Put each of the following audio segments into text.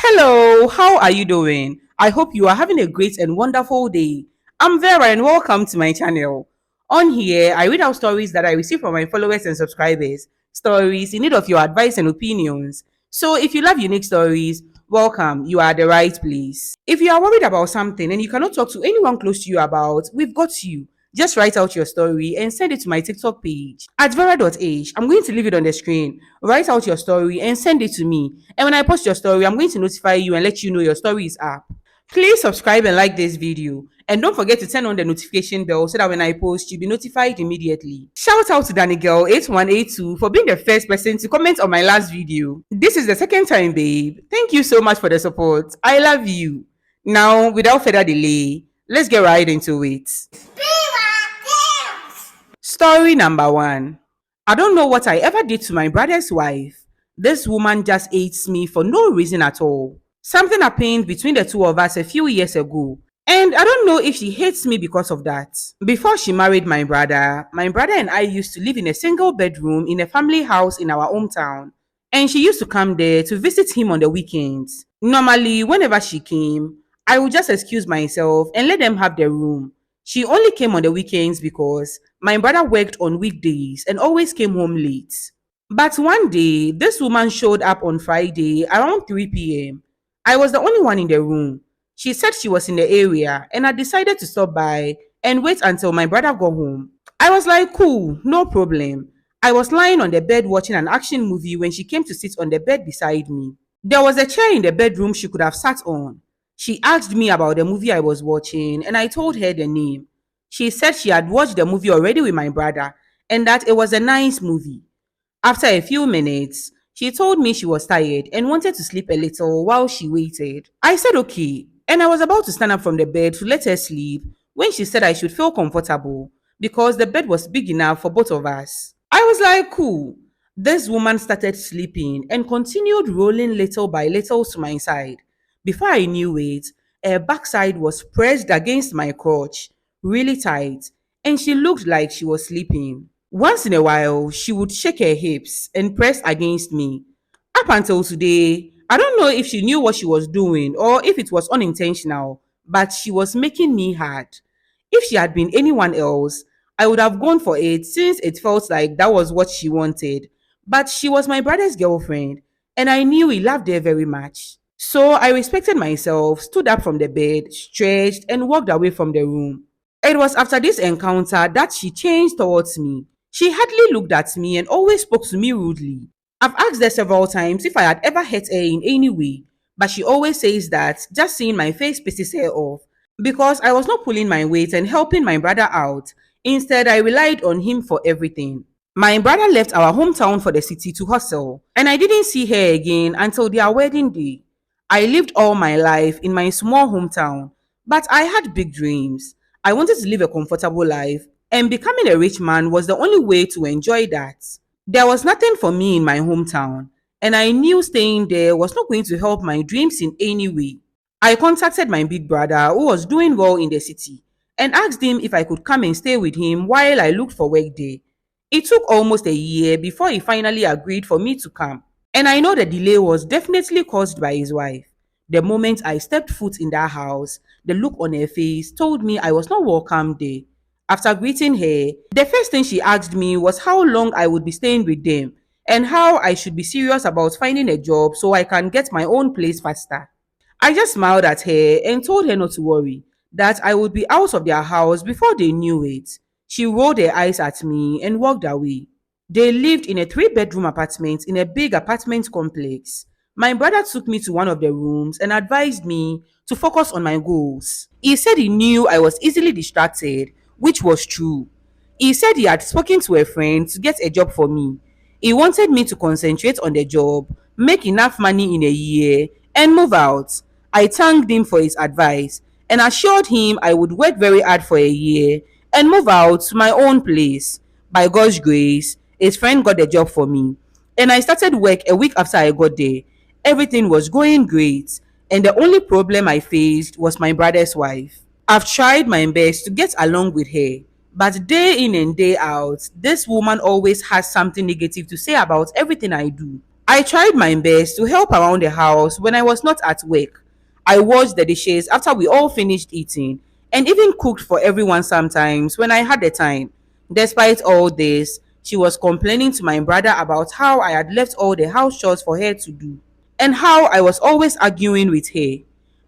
Hello, how are you doing? I hope you are having a great and wonderful day. I'm Vera and welcome to my channel. On here, I read out stories that I receive from my followers and subscribers, stories in need of your advice and opinions. So if you love unique stories, welcome, you are at the right place. If you are worried about something and you cannot talk to anyone close to you about, we've got you. Just write out your story and send it to my TikTok page at vera.age. I'm going to leave it on the screen. Write out your story and send it to me. And when I post your story, I'm going to notify you and let you know your story is up. Please subscribe and like this video. And don't forget to turn on the notification bell so that when I post, you'll be notified immediately. Shout out to Danny Girl 8182 for being the first person to comment on my last video. This is the second time, babe. Thank you so much for the support. I love you. Now, without further delay, let's get right into it. Story number one. I don't know what I ever did to my brother's wife. This woman just hates me for no reason at all. Something happened between the two of us a few years ago, and I don't know if she hates me because of that. Before she married my brother and I used to live in a single bedroom in a family house in our hometown, and she used to come there to visit him on the weekends. Normally, whenever she came, I would just excuse myself and let them have the room. She only came on the weekends because my brother worked on weekdays and always came home late. But one day, this woman showed up on Friday around 3 p.m. I was the only one in the room. She said she was in the area and I decided to stop by and wait until my brother got home. I was like, cool, no problem. I was lying on the bed watching an action movie when she came to sit on the bed beside me. There was a chair in the bedroom she could have sat on. She asked me about the movie I was watching and I told her the name. She said she had watched the movie already with my brother and that it was a nice movie. After a few minutes, she told me she was tired and wanted to sleep a little while she waited. I said okay, and I was about to stand up from the bed to let her sleep when she said I should feel comfortable because the bed was big enough for both of us. I was like, cool. This woman started sleeping and continued rolling little by little to my side. Before I knew it, her backside was pressed against my crotch, really tight, and she looked like she was sleeping. Once in a while, she would shake her hips and press against me. Up until today, I don't know if she knew what she was doing or if it was unintentional, but she was making me hard. If she had been anyone else, I would have gone for it since it felt like that was what she wanted. But she was my brother's girlfriend, and I knew he loved her very much. So I respected myself, stood up from the bed, stretched, and walked away from the room. It was after this encounter that she changed towards me. She hardly looked at me and always spoke to me rudely. I've asked her several times if I had ever hurt her in any way, but she always says that just seeing my face pisses her off because I was not pulling my weight and helping my brother out. Instead, I relied on him for everything. My brother left our hometown for the city to hustle, and I didn't see her again until their wedding day. I lived all my life in my small hometown, but I had big dreams. I wanted to live a comfortable life, and becoming a rich man was the only way to enjoy that. There was nothing for me in my hometown, and I knew staying there was not going to help my dreams in any way. I contacted my big brother, who was doing well in the city, and asked him if I could come and stay with him while I looked for work there. It took almost a year before he finally agreed for me to come. And I know the delay was definitely caused by his wife. The moment I stepped foot in that house, the look on her face told me I was not welcome there. After greeting her, the first thing she asked me was how long I would be staying with them and how I should be serious about finding a job so I can get my own place faster. I just smiled at her and told her not to worry, that I would be out of their house before they knew it. She rolled her eyes at me and walked away. They lived in a three-bedroom apartment in a big apartment complex. My brother took me to one of the rooms and advised me to focus on my goals. He said he knew I was easily distracted, which was true. He said he had spoken to a friend to get a job for me. He wanted me to concentrate on the job, make enough money in a year, and move out. I thanked him for his advice and assured him I would work very hard for a year and move out to my own place. By God's grace, his friend got the job for me, and I started work a week after I got there. Everything was going great, and the only problem I faced was my brother's wife. I've tried my best to get along with her, but day in and day out, this woman always has something negative to say about everything I do. I tried my best to help around the house when I was not at work. I washed the dishes after we all finished eating and even cooked for everyone sometimes when I had the time. Despite all this, she was complaining to my brother about how I had left all the house chores for her to do and how I was always arguing with her.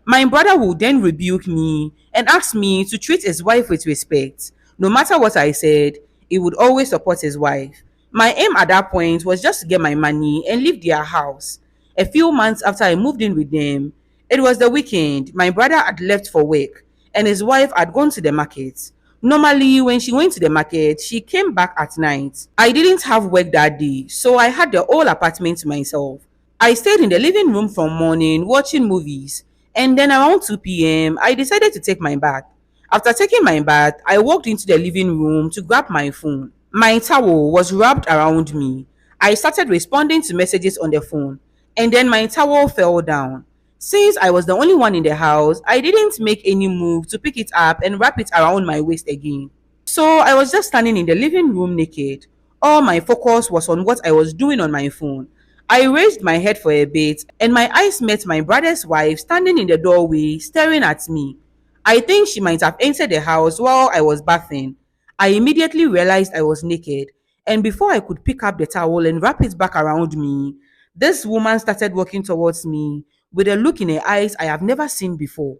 My brother would then rebuke me and ask me to treat his wife with respect. No matter what I said, he would always support his wife. My aim at that point was just to get my money and leave their house. A few months after I moved in with them, it was the weekend. My brother had left for work and his wife had gone to the market. Normally, when she went to the market, she came back at night. I didn't have work that day, so I had the whole apartment to myself. I stayed in the living room from morning watching movies, and then around 2 p.m., I decided to take my bath. After taking my bath, I walked into the living room to grab my phone. My towel was wrapped around me. I started responding to messages on the phone, and then my towel fell down. Since I was the only one in the house, I didn't make any move to pick it up and wrap it around my waist again. So I was just standing in the living room naked. All my focus was on what I was doing on my phone. I raised my head for a bit and my eyes met my brother's wife standing in the doorway staring at me. I think she might have entered the house while I was bathing. I immediately realized I was naked, and before I could pick up the towel and wrap it back around me, this woman started walking towards me with a look in her eyes I have never seen before.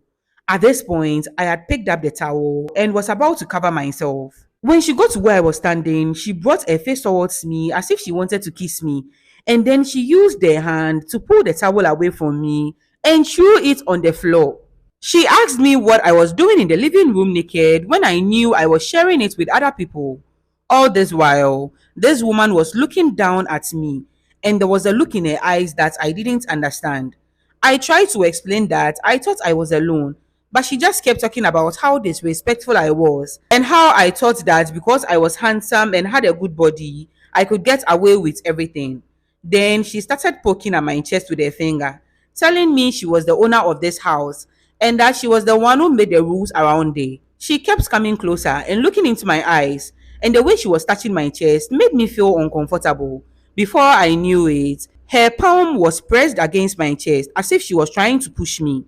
At this point, I had picked up the towel and was about to cover myself. When she got to where I was standing, she brought her face towards me as if she wanted to kiss me, and then she used her hand to pull the towel away from me and threw it on the floor. She asked me what I was doing in the living room naked when I knew I was sharing it with other people. All this while, this woman was looking down at me, and there was a look in her eyes that I didn't understand. I tried to explain that I thought I was alone, but she just kept talking about how disrespectful I was and how I thought that because I was handsome and had a good body, I could get away with everything. Then she started poking at my chest with her finger, telling me she was the owner of this house and that she was the one who made the rules around there. She kept coming closer and looking into my eyes, and the way she was touching my chest made me feel uncomfortable. Before I knew it, her palm was pressed against my chest as if she was trying to push me.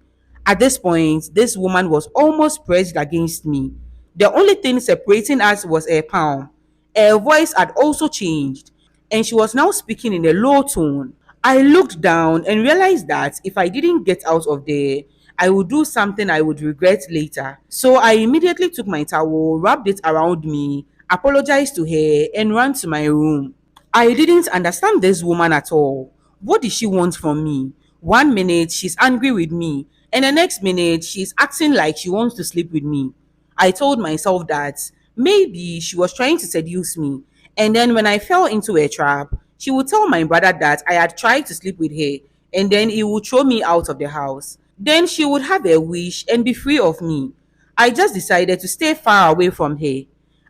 At this point, this woman was almost pressed against me. The only thing separating us was her palm. Her voice had also changed, and she was now speaking in a low tone. I looked down and realized that if I didn't get out of there, I would do something I would regret later. So I immediately took my towel, wrapped it around me, apologized to her, and ran to my room. I didn't understand this woman at all. What did she want from me? One minute she's angry with me, and the next minute she's acting like she wants to sleep with me. I told myself that maybe she was trying to seduce me, and then when I fell into a trap, she would tell my brother that I had tried to sleep with her, and then he would throw me out of the house. Then she would have a wish and be free of me. I just decided to stay far away from her.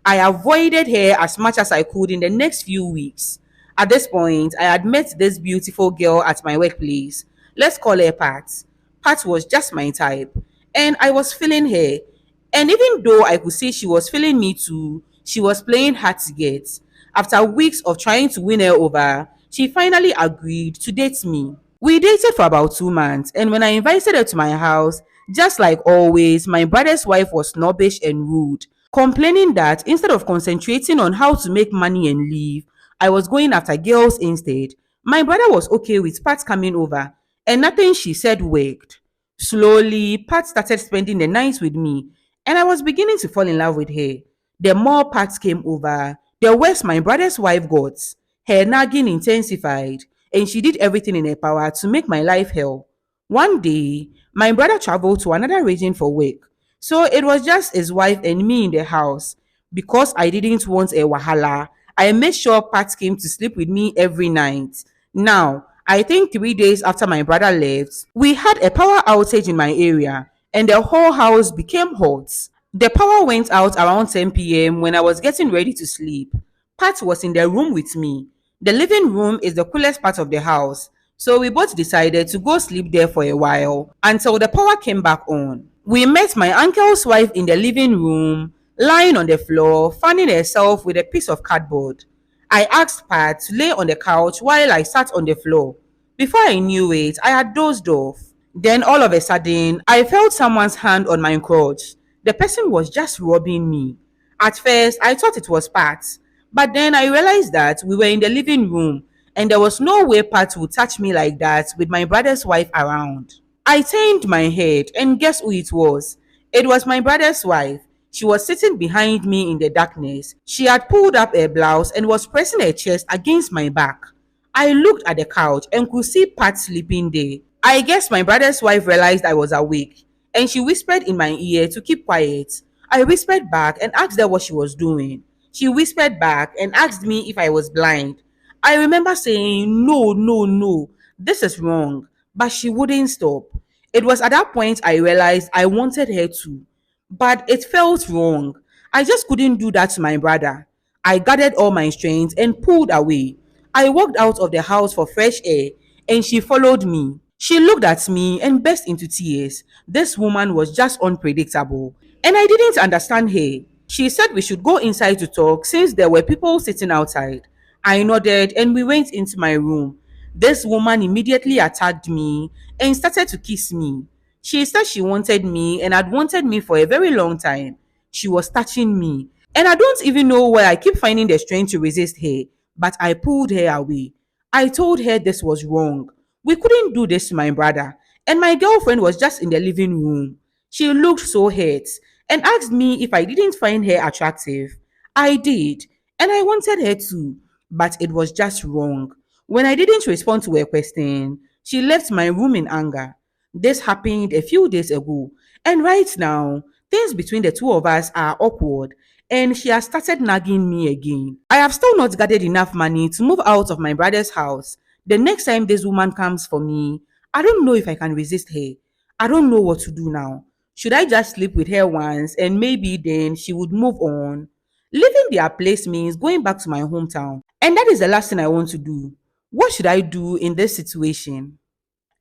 I avoided her as much as I could in the next few weeks. At this point, I had met this beautiful girl at my workplace. Let's call her Pat. Pat was just my type, and I was feeling her. And even though I could see she was feeling me too, she was playing hard to get. After weeks of trying to win her over, she finally agreed to date me. We dated for about 2 months, and when I invited her to my house, just like always, my brother's wife was snobbish and rude, complaining that instead of concentrating on how to make money and leave, I was going after girls instead. My brother was okay with Pat coming over, and nothing she said worked. Slowly, Pat started spending the nights with me, and I was beginning to fall in love with her. The more Pat came over, the worse my brother's wife got. Her nagging intensified, and she did everything in her power to make my life hell. One day, my brother traveled to another region for work, so it was just his wife and me in the house. Because I didn't want a wahala, I made sure Pat came to sleep with me every night. Now, I think 3 days after my brother left, we had a power outage in my area, and the whole house became hot. The power went out around 10 p.m. when I was getting ready to sleep. Pat was in the room with me. The living room is the coolest part of the house, so we both decided to go sleep there for a while until the power came back on. We met my uncle's wife in the living room, lying on the floor, fanning herself with a piece of cardboard. I asked Pat to lay on the couch while I sat on the floor. Before I knew it, I had dozed off. Then all of a sudden, I felt someone's hand on my crotch. The person was just rubbing me. At first, I thought it was Pat, but then I realized that we were in the living room and there was no way Pat would touch me like that with my brother's wife around. I turned my head and guess who it was? It was my brother's wife. She was sitting behind me in the darkness. She had pulled up her blouse and was pressing her chest against my back. I looked at the couch and could see Pat sleeping there. I guess my brother's wife realized I was awake and she whispered in my ear to keep quiet. I whispered back and asked her what she was doing. She whispered back and asked me if I was blind. I remember saying, no, no, no, this is wrong, but she wouldn't stop. It was at that point I realized I wanted her to, but it felt wrong. I just couldn't do that to my brother. I gathered all my strength and pulled away. I walked out of the house for fresh air and she followed me. She looked at me and burst into tears. This woman was just unpredictable and I didn't understand her. She said we should go inside to talk since there were people sitting outside. I nodded and we went into my room. This woman immediately attacked me and started to kiss me. She said she wanted me and had wanted me for a very long time. She was touching me. And I don't even know why I keep finding the strength to resist her, but I pulled her away. I told her this was wrong. We couldn't do this to my brother. And my girlfriend was just in the living room. She looked so hurt and asked me if I didn't find her attractive. I did, and I wanted her to, but it was just wrong. When I didn't respond to her question, she left my room in anger. This happened a few days ago, and right now, things between the two of us are awkward, and she has started nagging me again. I have still not gathered enough money to move out of my brother's house. The next time this woman comes for me, I don't know if I can resist her. I don't know what to do now. Should I just sleep with her once and maybe then she would move on? Leaving their place means going back to my hometown, and that is the last thing I want to do. What should I do in this situation?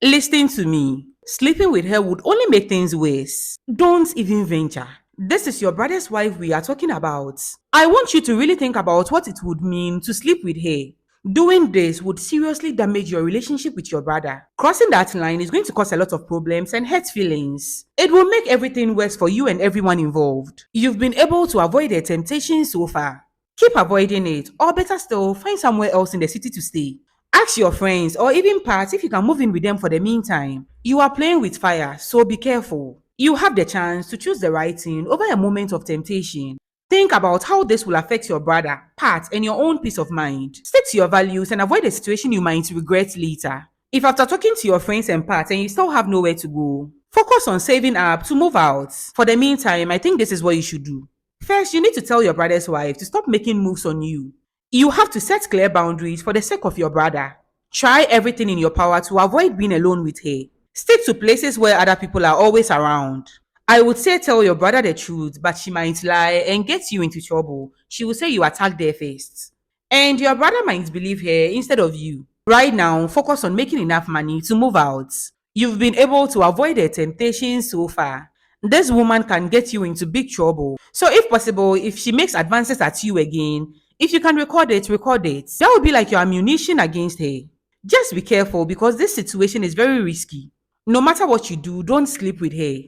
Listen to me. Sleeping with her would only make things worse. Don't even venture. This is your brother's wife we are talking about. I want you to really think about what it would mean to sleep with her. Doing this would seriously damage your relationship with your brother. Crossing that line is going to cause a lot of problems and hurt feelings. It will make everything worse for you and everyone involved. You've been able to avoid the temptation so far. Keep avoiding it, or better still, find somewhere else in the city to stay. Ask your friends or even parents if you can move in with them for the meantime. You are playing with fire, so be careful. You have the chance to choose the right thing over a moment of temptation. Think about how this will affect your brother, Pat, and your own peace of mind. Stick to your values and avoid a situation you might regret later. If after talking to your friends and Pat and you still have nowhere to go, focus on saving up to move out. For the meantime, I think this is what you should do. First, you need to tell your brother's wife to stop making moves on you. You have to set clear boundaries for the sake of your brother. Try everything in your power to avoid being alone with her. Stick to places where other people are always around. I would say tell your brother the truth, but she might lie and get you into trouble. She will say you attacked her first. And your brother might believe her instead of you. Right now, focus on making enough money to move out. You've been able to avoid the temptation so far. This woman can get you into big trouble. So if possible, if she makes advances at you again, if you can record it, record it. That would be like your ammunition against her. Just be careful because this situation is very risky. No matter what you do, don't sleep with her.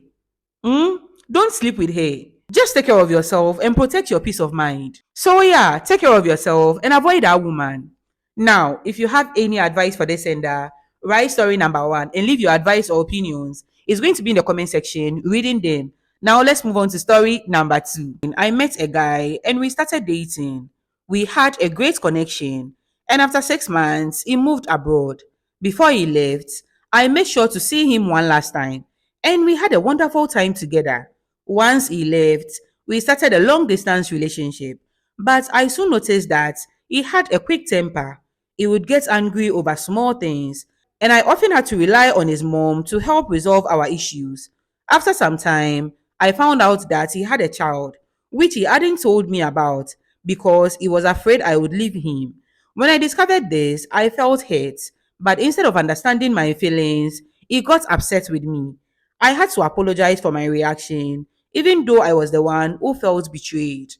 Don't sleep with her. Just take care of yourself and protect your peace of mind. So yeah, take care of yourself and avoid that woman. Now, if you have any advice for this sender, write story number 1 and leave your advice or opinions. It's going to be in the comment section, reading them. Now let's move on to story number 2. I met a guy and we started dating. We had a great connection. And after 6 months, he moved abroad. Before he left, I made sure to see him one last time. And we had a wonderful time together. Once he left, we started a long distance relationship. But I soon noticed that he had a quick temper. He would get angry over small things, and I often had to rely on his mom to help resolve our issues. After some time, I found out that he had a child, which he hadn't told me about because he was afraid I would leave him. When I discovered this, I felt hurt, but instead of understanding my feelings, he got upset with me. I had to apologize for my reaction, even though I was the one who felt betrayed.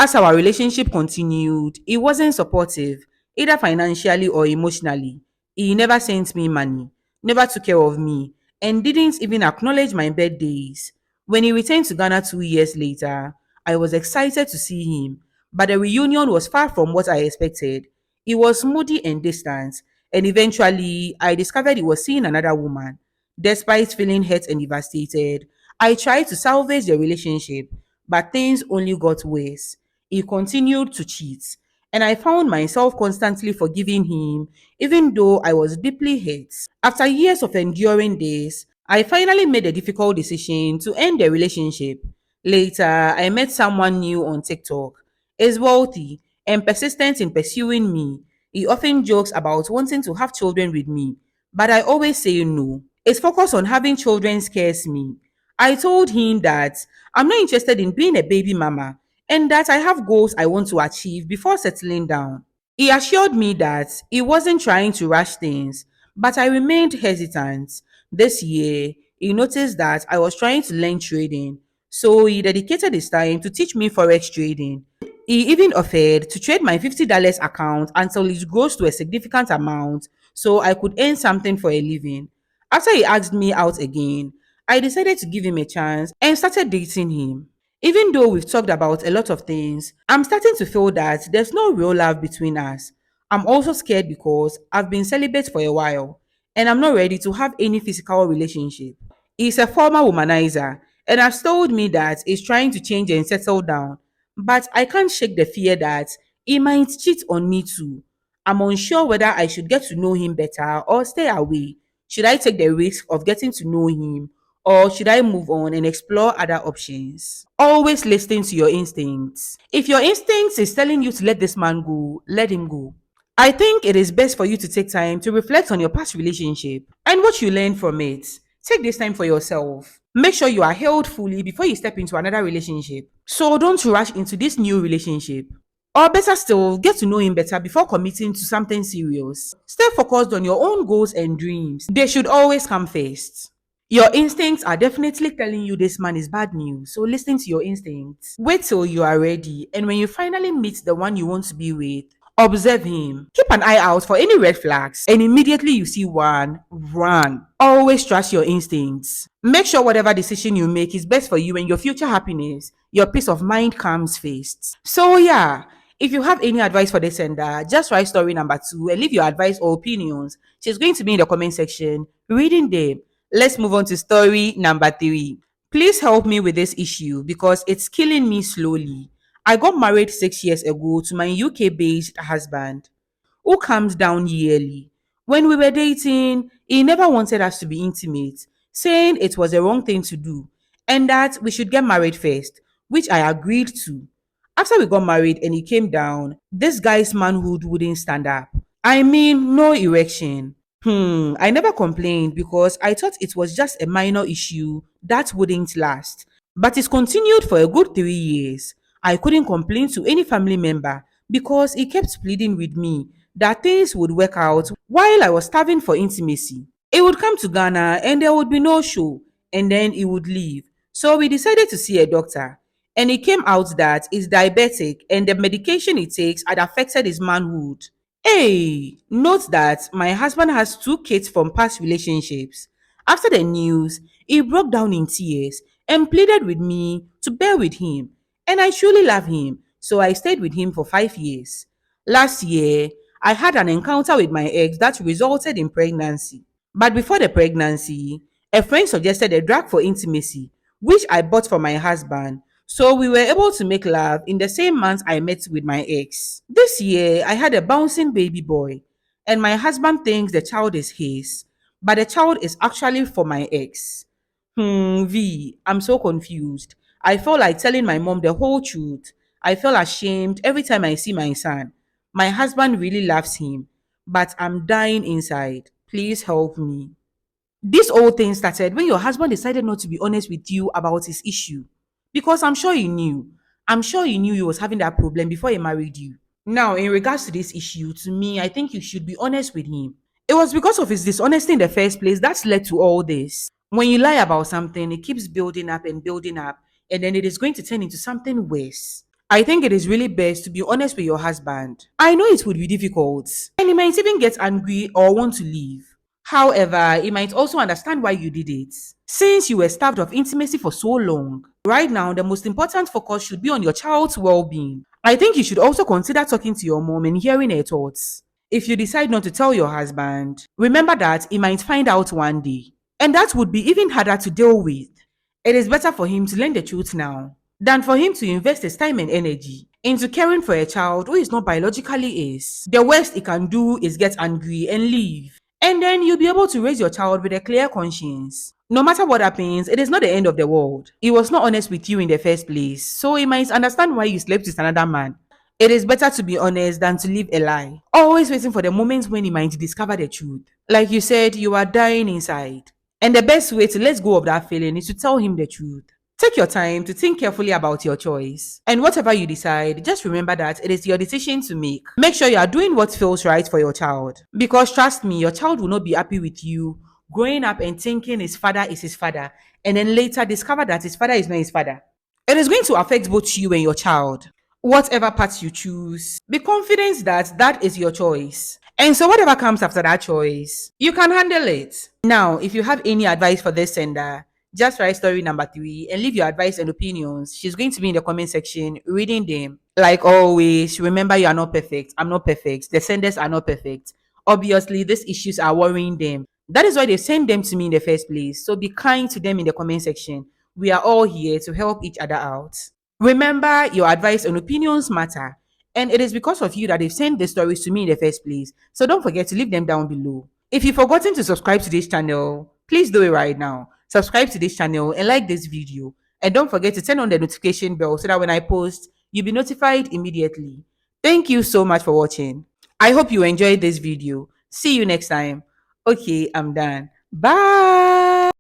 As our relationship continued, he wasn't supportive, either financially or emotionally. He never sent me money, never took care of me, and didn't even acknowledge my birthdays. When he returned to Ghana 2 years later, I was excited to see him, but the reunion was far from what I expected. He was moody and distant, and eventually I discovered he was seeing another woman. Despite feeling hurt and devastated, I tried to salvage the relationship, but things only got worse. He continued to cheat, and I found myself constantly forgiving him, even though I was deeply hurt. After years of enduring this, I finally made a difficult decision to end the relationship. Later, I met someone new on TikTok. He's wealthy and persistent in pursuing me. He often jokes about wanting to have children with me, but I always say no. His focus on having children scares me. I told him that I'm not interested in being a baby mama and that I have goals I want to achieve before settling down. He assured me that he wasn't trying to rush things, but I remained hesitant. This year, he noticed that I was trying to learn trading, so he dedicated his time to teach me forex trading. He even offered to trade my $50 account until it grows to a significant amount so I could earn something for a living. After he asked me out again, I decided to give him a chance and started dating him. Even though we've talked about a lot of things, I'm starting to feel that there's no real love between us. I'm also scared because I've been celibate for a while and I'm not ready to have any physical relationship. He's a former womanizer and has told me that he's trying to change and settle down, but I can't shake the fear that he might cheat on me too. I'm unsure whether I should get to know him better or stay away. Should I take the risk of getting to know him or should I move on and explore other options? Always listen to your instincts. If your instincts is telling you to let this man go, let him go. I think it is best for you to take time to reflect on your past relationship and what you learned from it. Take this time for yourself. Make sure you are healed fully before you step into another relationship. So don't rush into this new relationship. Or better still, get to know him better before committing to something serious. Stay focused on your own goals and dreams. They should always come first. Your instincts are definitely telling you this man is bad news, so listen to your instincts. Wait till you are ready, and when you finally meet the one you want to be with, observe him. Keep an eye out for any red flags, and immediately you see one, run. Always trust your instincts. Make sure whatever decision you make is best for you and your future happiness. Your peace of mind comes first. So, yeah, if you have any advice for this sender, just write story number 2 and leave your advice or opinions. She's going to be in the comment section reading them. Let's move on to story number 3. Please help me with this issue because it's killing me slowly. I got married 6 years ago to my UK based husband who comes down yearly. When we were dating, he never wanted us to be intimate, saying it was the wrong thing to do and that we should get married first, which I agreed to. After we got married and he came down, this guy's manhood wouldn't stand up. I mean, no erection. I never complained because I thought it was just a minor issue that wouldn't last. But it continued for a good 3 years. I couldn't complain to any family member because he kept pleading with me that things would work out while I was starving for intimacy. He would come to Ghana and there would be no show, and then he would leave. So we decided to see a doctor. And it came out that he's diabetic and the medication he takes had affected his manhood. Hey, note that my husband has 2 kids from past relationships. After the news, he broke down in tears and pleaded with me to bear with him. And I truly love him, so I stayed with him for 5 years. Last year, I had an encounter with my ex that resulted in pregnancy. But before the pregnancy, a friend suggested a drug for intimacy, which I bought for my husband. So we were able to make love in the same month I met with my ex. This year, I had a bouncing baby boy, and my husband thinks the child is his, but the child is actually for my ex. I'm so confused. I felt like telling my mom the whole truth. I feel ashamed every time I see my son. My husband really loves him, but I'm dying inside. Please help me. This whole thing started when your husband decided not to be honest with you about his issue. Because I'm sure you knew. I'm sure you knew he was having that problem before he married you. Now, in regards to this issue, to me, I think you should be honest with him. It was because of his dishonesty in the first place that's led to all this. When you lie about something, it keeps building up and building up, and then it is going to turn into something worse. I think it is really best to be honest with your husband. I know it would be difficult, and he might even get angry or want to leave. However, he might also understand why you did it. Since you were starved of intimacy for so long, right now the most important focus should be on your child's well being. I think you should also consider talking to your mom and hearing her thoughts. If you decide not to tell your husband, remember that he might find out one day, and that would be even harder to deal with. It is better for him to learn the truth now than for him to invest his time and energy into caring for a child who is not biologically his. The worst he can do is get angry and leave. And then you'll be able to raise your child with a clear conscience. No matter what happens, it is not the end of the world. He was not honest with you in the first place, so he might understand why you slept with another man. It is better to be honest than to live a lie, always waiting for the moment when he might discover the truth. Like you said, you are dying inside. And the best way to let go of that feeling is to tell him the truth. Take your time to think carefully about your choice. And whatever you decide, just remember that it is your decision to make. Make sure you are doing what feels right for your child. Because trust me, your child will not be happy with you growing up and thinking his father is his father, and then later discover that his father is not his father. It is going to affect both you and your child. Whatever path you choose, be confident that that is your choice. And so, whatever comes after that choice, you can handle it. Now, if you have any advice for this sender, just write story number 3 and leave your advice and opinions. She's going to be in the comment section reading them. Like always, remember you are not perfect. I'm not perfect. The senders are not perfect. Obviously, these issues are worrying them. That is why they send them to me in the first place. So be kind to them in the comment section. We are all here to help each other out. Remember, your advice and opinions matter. And it is because of you that they've sent the stories to me in the first place. So don't forget to leave them down below. If you've forgotten to subscribe to this channel, please do it right now. Subscribe to this channel and like this video. And don't forget to turn on the notification bell so that when I post, you'll be notified immediately. Thank you so much for watching. I hope you enjoyed this video. See you next time. Okay, I'm done. Bye.